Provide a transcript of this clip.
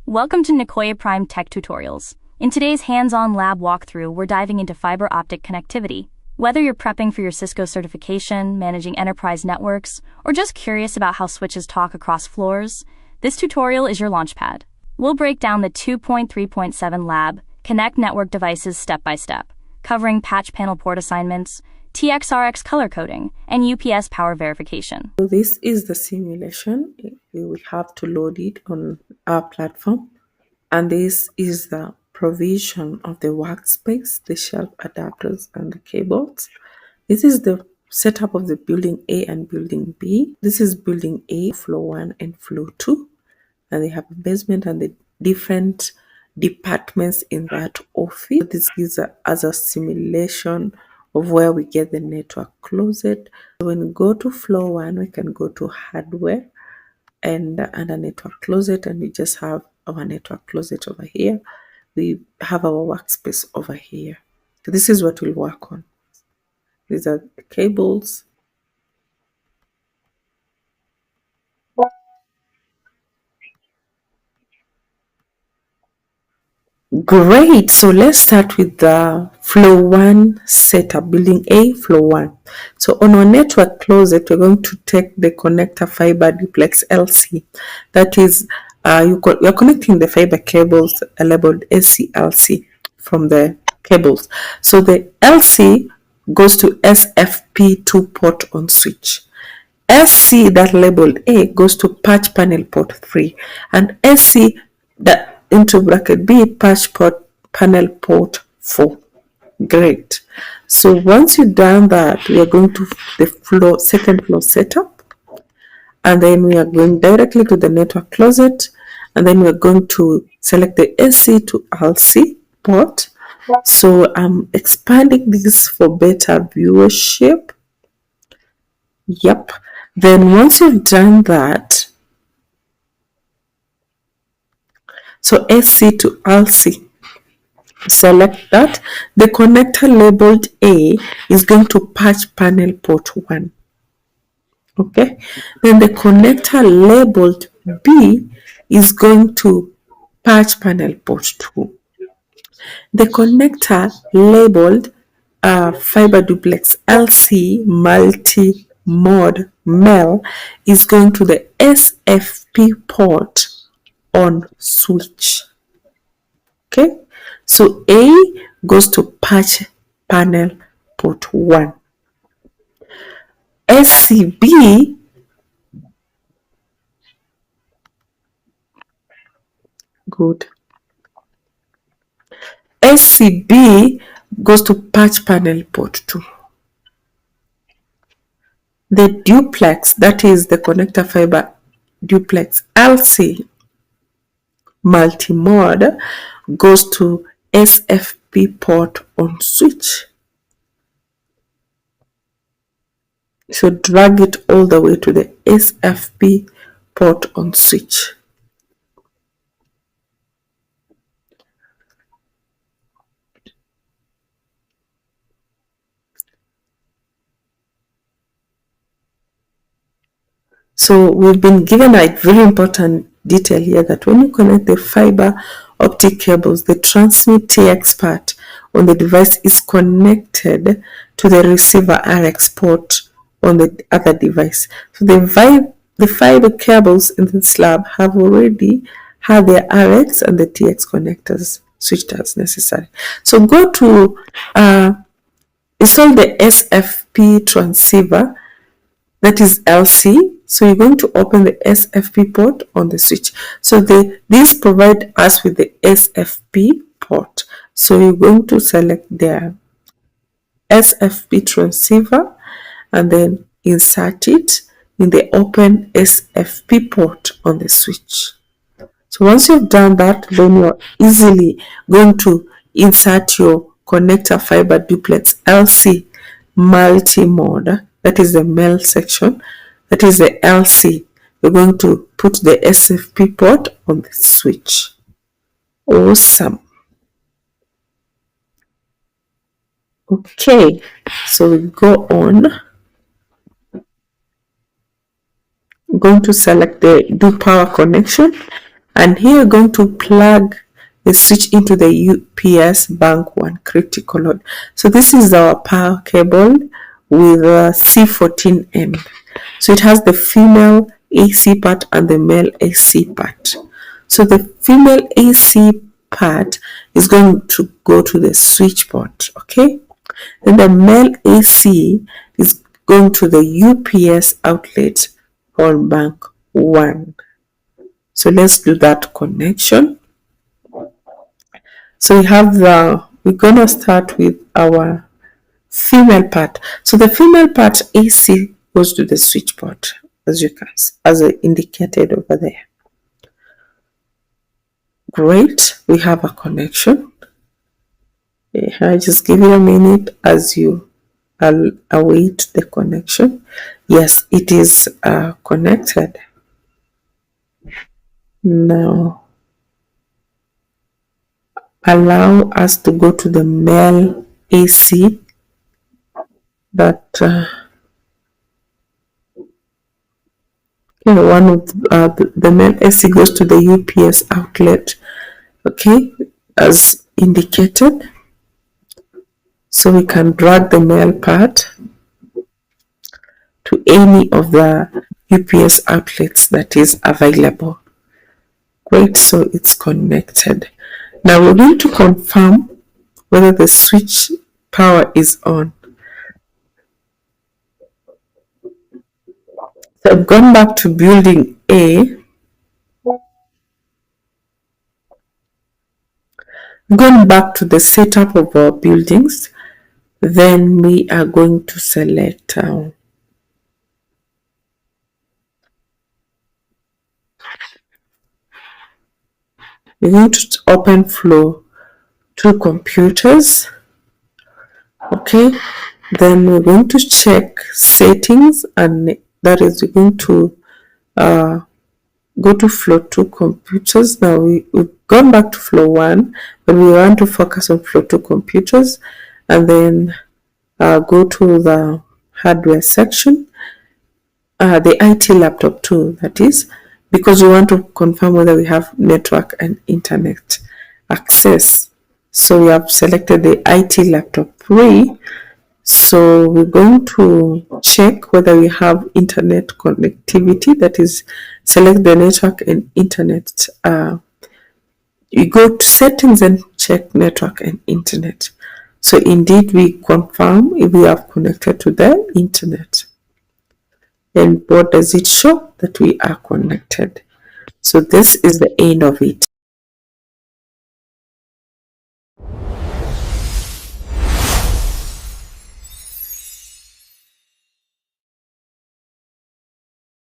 Welcome to Nicoya Prime Tech Tutorials. In today's hands-on lab walkthrough, we're diving into fiber optic connectivity. Whether you're prepping for your Cisco certification, managing enterprise networks, or just curious about how switches talk across floors, this tutorial is your launchpad. We'll break down the 2.3.7 lab, connect network devices step by step, covering patch panel port assignments, TXRX color coding, and UPS power verification. So this is the simulation. We will have to load it on our platform. And this is the provision of the workspace, the shelf adapters and the cables. This is the setup of the building A and building B. This is building A, floor 1 and floor 2. And they have a basement and the different departments in that office. This is as a simulation of where we get the network closet. So when we go to floor 1, we can go to hardware and a network closet, and we just have our network closet over here. We have our workspace over here. So this is what we'll work on. These are the cables. Great. So let's start with the floor 1 setup, building A, floor 1. So on our network closet, we're going to take the connector fiber duplex LC. That is, you're connecting the fiber cables labeled SCLC from the cables. So the LC goes to SFP2 port on switch. SC that labeled A goes to patch panel port 3, and SC that into bracket B patch port panel port 4. Great. So once you've done that, we are going to the second floor setup, and then we are going directly to the network closet, and then we are going to select the SC to LC port. So I'm expanding this for better viewership. Yep. Then once you've done that, so SC to LC, select that. The connector labeled A is going to patch panel port 1. Okay. Then the connector labeled B is going to patch panel port 2. The connector labeled fiber duplex LC multi-mode MEL is going to the SFP port on switch. Okay, so A goes to patch panel port 1. SCB good. SCB goes to patch panel port 2. The duplex, that is the connector fiber duplex LC multi-mode, goes to SFP port on switch. So drag it all the way to the SFP port on switch. So we've been given a very important detail here that when you connect the fiber optic cables, the transmit TX part on the device is connected to the receiver RX port on the other device. So the fiber cables in this lab have already had their RX and the TX connectors switched as necessary. So go to install the SFP transceiver, that is LC. So you're going to open the SFP port on the switch. So these provide us with the SFP port. So you're going to select the SFP transceiver and then insert it in the open SFP port on the switch. So once you've done that, then you're easily going to insert your connector fiber duplex LC multi-mode. That is the MEL section. That is the LC. You're going to put the SFP port on the switch. Awesome. Okay, so we go on. I'm going to select the do power connection. And here you're going to plug the switch into the UPS bank 1 critical load. So this is our power cable with a C14 end. So it has the female AC part and the male AC part. So the female AC part is going to go to the switch port, okay? Then the male AC is going to the UPS outlet on bank 1. So let's do that connection. So we're going to start with our female part. So the female part AC goes to the switch port, as you can see, as indicated over there. Great, we have a connection. I just give you a minute as you await the connection. Yes, it is connected. Now allow us to go to the male AC that one of the male AC goes to the UPS outlet, okay, as indicated. So we can drag the male part to any of the UPS outlets that is available. Great, so it's connected. Now we're going to confirm whether the switch power is on. So I've gone back to building A. Going back to the setup of our buildings, then we are going to select we're going to open flow 2 computers, okay. Then we're going to check settings, and that is we're going to go to flow 2 computers. Now we've gone back to flow 1, but we want to focus on flow 2 computers, and then go to the hardware section, the IT laptop 2, that is, because we want to confirm whether we have network and internet access. So we have selected the IT laptop 3. So we're going to check whether we have internet connectivity, that is, select the network and internet. You go to settings and check network and internet. So indeed we confirm if we have connected to the internet. And what does it show? That we are connected. So this is the end of it.